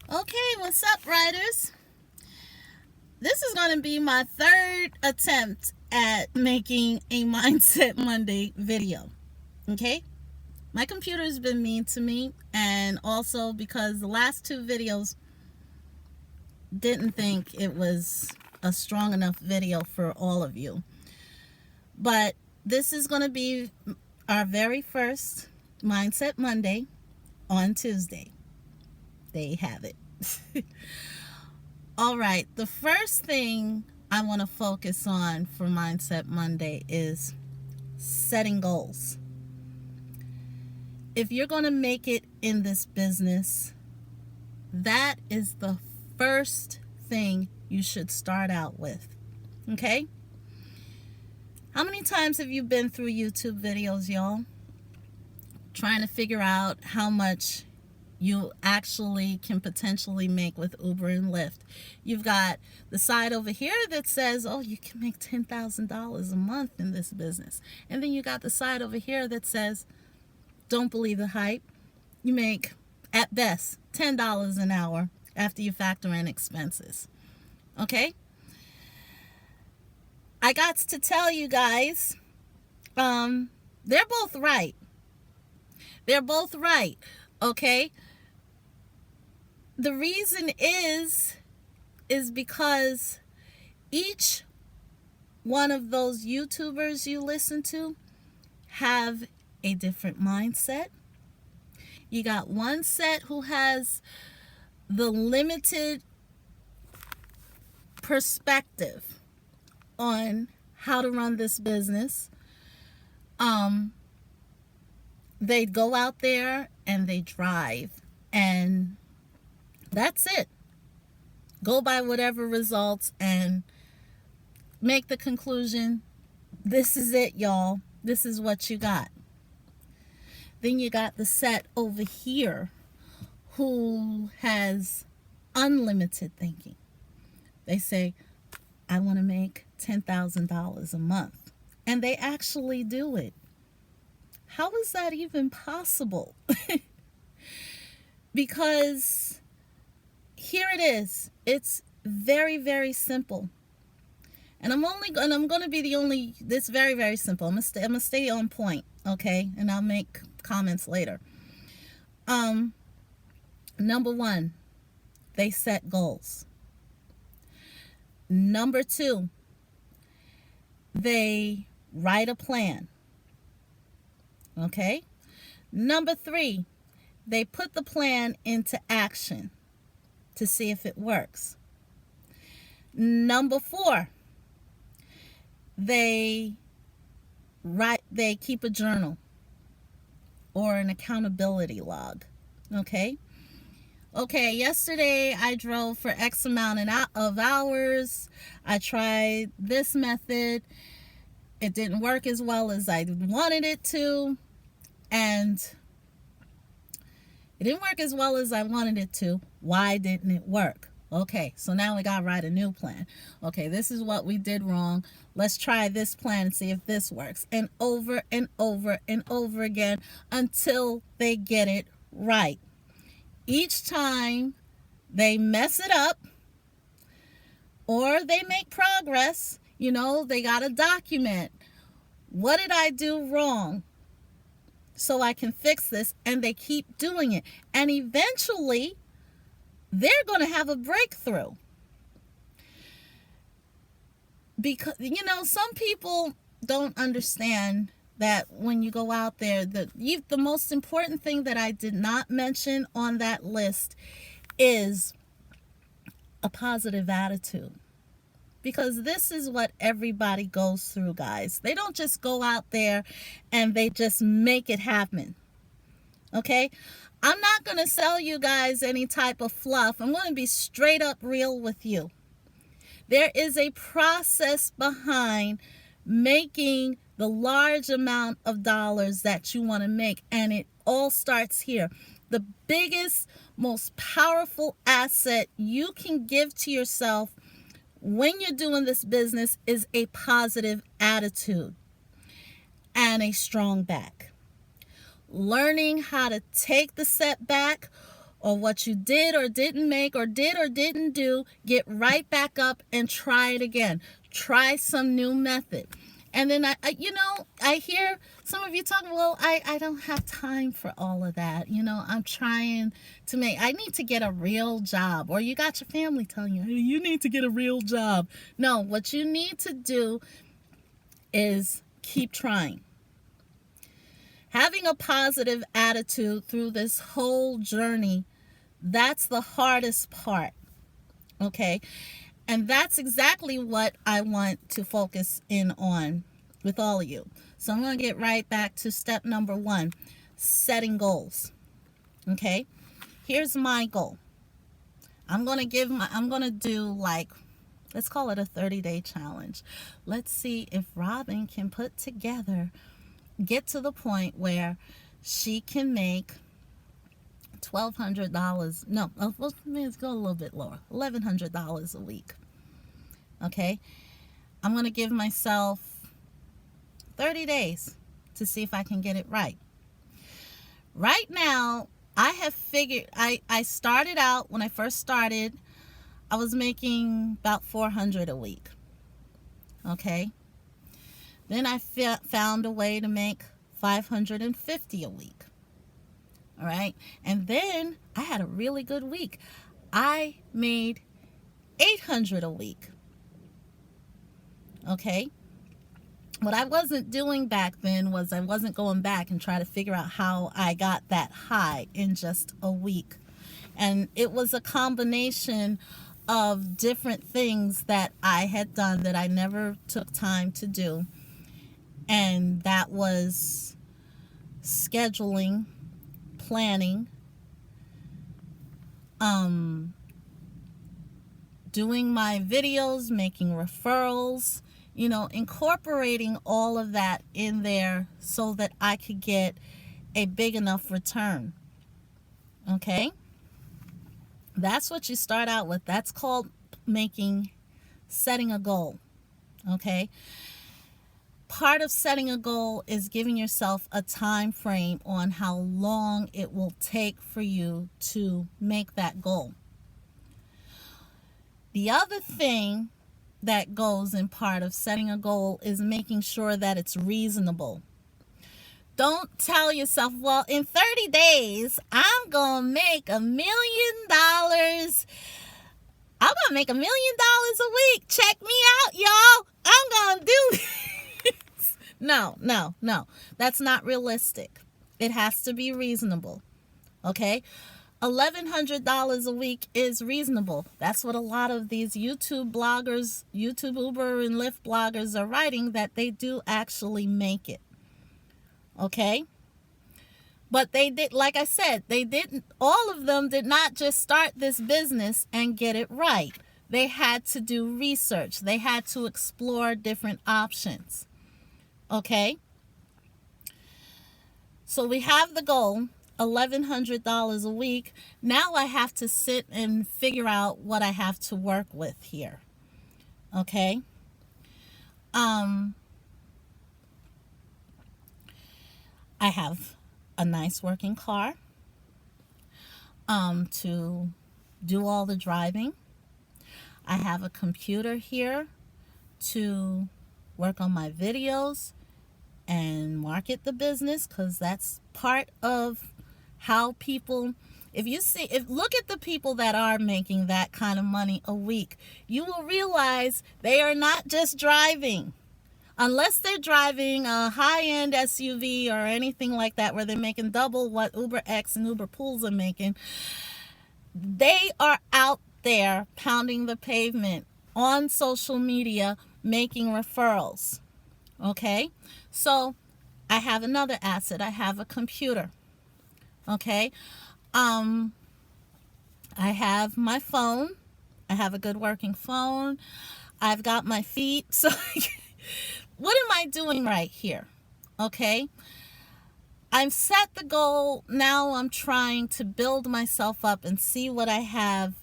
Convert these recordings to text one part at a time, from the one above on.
Okay, what's up, writers? This is going to be my third attempt at making a Mindset Monday video. Okay? My computer's been mean to me, and also because the last two videos didn't think it was a strong enough video for all of you. But this is going to be our very first Mindset Monday on Tuesday. There you have it. All right, the first thing I want to focus on for Mindset Monday is setting goals. If you're going to make it in this business, that is the first thing you should start out with. Okay? How many times have you been through YouTube videos, y'all? Trying to figure out how much you actually can potentially make with Uber and Lyft. You've got the side over here that says, oh, you can make $10,000 a month in this business. And then you got the side over here that says, don't believe the hype. You make, at best, $10 an hour after you factor in expenses. Okay? I got to tell you guys, they're both right. They're both right. Okay? The reason is because each one of those YouTubers you listen to have a different mindset. You got one set who has the limited perspective on how to run this business. They go out there and they drive, and that's it. Go by whatever results and make the conclusion, this is it, y'all. This is what you got. Then you got the set over here who has unlimited thinking. They say, I want to make $10,000 a month. And they actually do it. How is that even possible? Because here it is. It's very, very simple. And I'm going to be the only, it's very, very simple. I'm going to stay on point, okay? And I'll make comments later. Number one, they set goals. Number two, they write a plan. Okay? Number three, they put the plan into action to see if it works. Number four, they keep a journal or an accountability log. Okay? Okay, yesterday I drove for X amount of hours. I tried this method. It didn't work as well as I wanted it to. And it didn't work as well as I wanted it to. Why didn't it work? Okay, so now we got to write a new plan. Okay, this is what we did wrong. Let's try this plan and see if this works. And over and over and over again until they get it right. Each time they mess it up or they make progress, they got to document, what did I do wrong so I can fix this? And they keep doing it. And eventually, they're going to have a breakthrough. Because, some people don't understand that when you go out there, the most important thing that I did not mention on that list is a positive attitude. Because this is what everybody goes through, guys. They don't just go out there and they just make it happen. Okay? I'm not going to sell you guys any type of fluff. I'm going to be straight up real with you. There is a process behind making the large amount of dollars that you want to make, and it all starts here. The biggest, most powerful asset you can give to yourself when you're doing this business is a positive attitude and a strong back. Learning how to take the setback or what you did or didn't make or did or didn't do, get right back up and try it again. Try some new method. And then I hear some of you talking, well, I don't have time for all of that. I'm trying I need to get a real job. Or you got your family telling you, hey, you need to get a real job. No, what you need to do is keep trying. Having a positive attitude through this whole journey, that's the hardest part. Okay? And that's exactly what I want to focus in on with all of you. So I'm going to get right back to step number 1, setting goals. Okay? Here's my goal. I'm going to do like, let's call it a 30-day challenge. Let's see if Robin can get to the point where she can make $1,200. No, let's go a little bit lower. $1,100 a week. Okay? I'm going to give myself 30 days to see if I can get it right. Right now, I have figured, I started out, when I first started, I was making about $400 a week. Okay? Then I found a way to make $550 a week. All right? And then I had a really good week. I made $800 a week. Okay? What I wasn't doing back then was I wasn't going back and trying to figure out how I got that high in just a week. And it was a combination of different things that I had done that I never took time to do. And that was scheduling, planning, doing my videos, making referrals, incorporating all of that in there so that I could get a big enough return. Okay? That's what you start out with. That's called setting a goal. Okay? Part of setting a goal is giving yourself a time frame on how long it will take for you to make that goal. The other thing that goes in part of setting a goal is making sure that it's reasonable. Don't tell yourself, well, in 30 days, I'm going to make $1 million. I'm going to make $1 million a week. Check me out, y'all. I'm going to do this. No. That's not realistic. It has to be reasonable. Okay? $1,100 a week is reasonable. That's what a lot of these YouTube bloggers, YouTube Uber and Lyft bloggers are writing, that they do actually make it. Okay? But they did, like I said, all of them did not just start this business and get it right. They had to do research. They had to explore different options. Okay? So we have the goal, $1,100 a week. Now I have to sit and figure out what I have to work with here. Okay? I have a nice working car to do all the driving. I have a computer here to work on my videos and market the business, because that's part of how people, look at the people that are making that kind of money a week, you will realize they are not just driving. Unless they're driving a high-end SUV or anything like that, where they're making double what Uber X and Uber Pools are making, they are out there pounding the pavement on social media, making referrals. Okay? So I have another asset. I have a computer. Okay? I have my phone. I have a good working phone. I've got my feet. So what am I doing right here? Okay? I've set the goal. Now I'm trying to build myself up and see what I have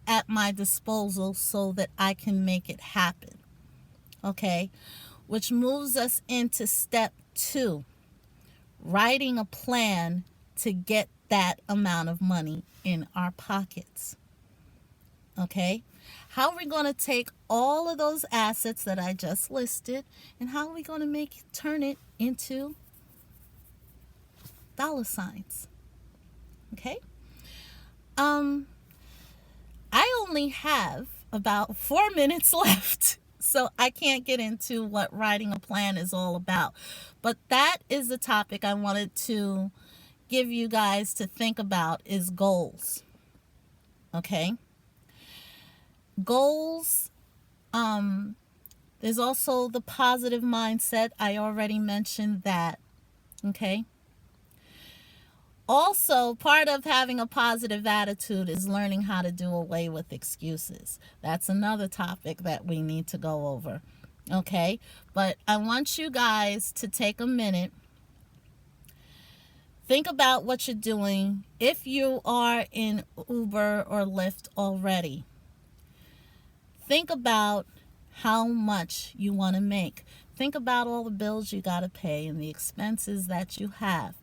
at my disposal so that I can make it happen. Okay? Which moves us into step 2, writing a plan to get that amount of money in our pockets. Okay? How are we going to take all of those assets that I just listed, and how are we going to turn it into dollar signs? Okay? I only have about 4 minutes left, so I can't get into what writing a plan is all about. But that is the topic I wanted to give you guys to think about, is goals. Okay? Goals. There's also the positive mindset. I already mentioned that. Okay? Also, part of having a positive attitude is learning how to do away with excuses. That's another topic that we need to go over. Okay? But I want you guys to take a minute. Think about what you're doing. If you are in Uber or Lyft already, think about how much you want to make. Think about all the bills you got to pay and the expenses that you have,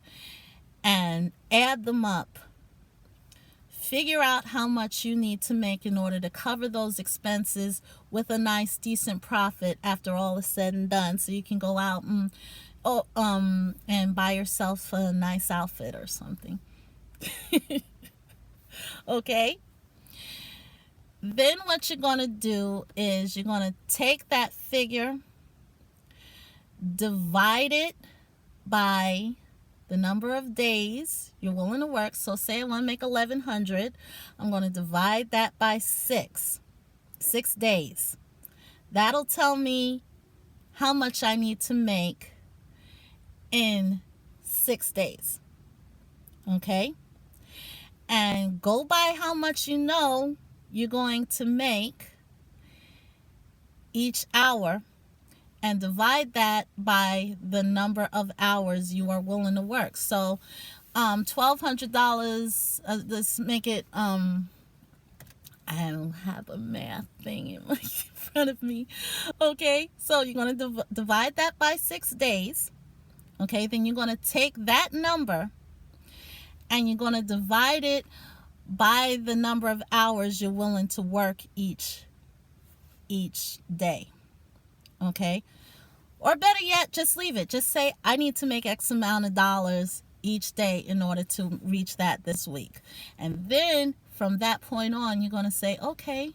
and add them up. Figure out how much you need to make in order to cover those expenses with a nice, decent profit after all is said and done, so you can go out and buy yourself a nice outfit or something. Okay? Then what you're going to do is you're going to take that figure, divide it by the number of days you're willing to work. So say I want to make 1,100. I'm going to divide that by 6 days. That'll tell me how much I need to make in 6 days. Okay? And go by how much you know you're going to make each hour, and divide that by the number of hours you are willing to work. So $1,200, let's make it, I don't have a math thing in front of me. Okay, so you're going to divide that by 6 days. Okay, then you're going to take that number and you're going to divide it by the number of hours you're willing to work each day. Okay? Or better yet, just leave it. Just say, I need to make X amount of dollars each day in order to reach that this week. And then from that point on, you're going to say, okay,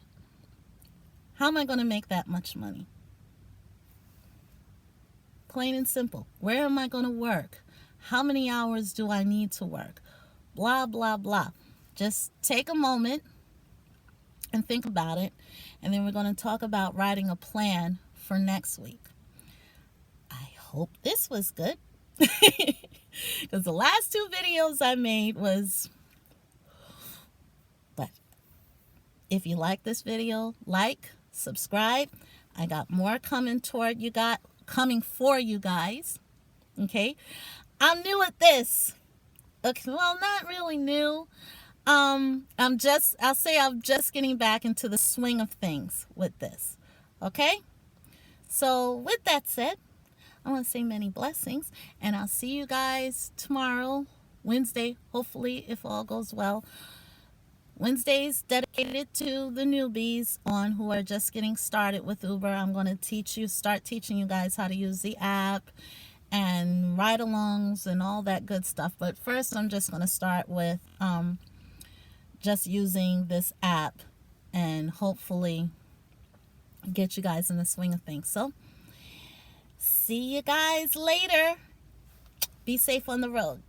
how am I going to make that much money? Plain and simple. Where am I going to work? How many hours do I need to work? Blah, blah, blah. Just take a moment and think about it. And then we're going to talk about writing a plan for next week. I hope this was good. Because the last 2 videos I made was... But if you like this video, like, subscribe. I got more coming for you guys. Okay? I'm new at this. Okay, well, not really new. I'll say I'm just getting back into the swing of things with this. Okay? So with that said, I want to say many blessings, and I'll see you guys tomorrow, Wednesday, hopefully, if all goes well. Wednesday's dedicated to the newbies who are just getting started with Uber. I'm going to start teaching you guys how to use the app and ride-alongs and all that good stuff. But first, I'm just going to start with just using this app and hopefully get you guys in the swing of things. So, see you guys later. Be safe on the road.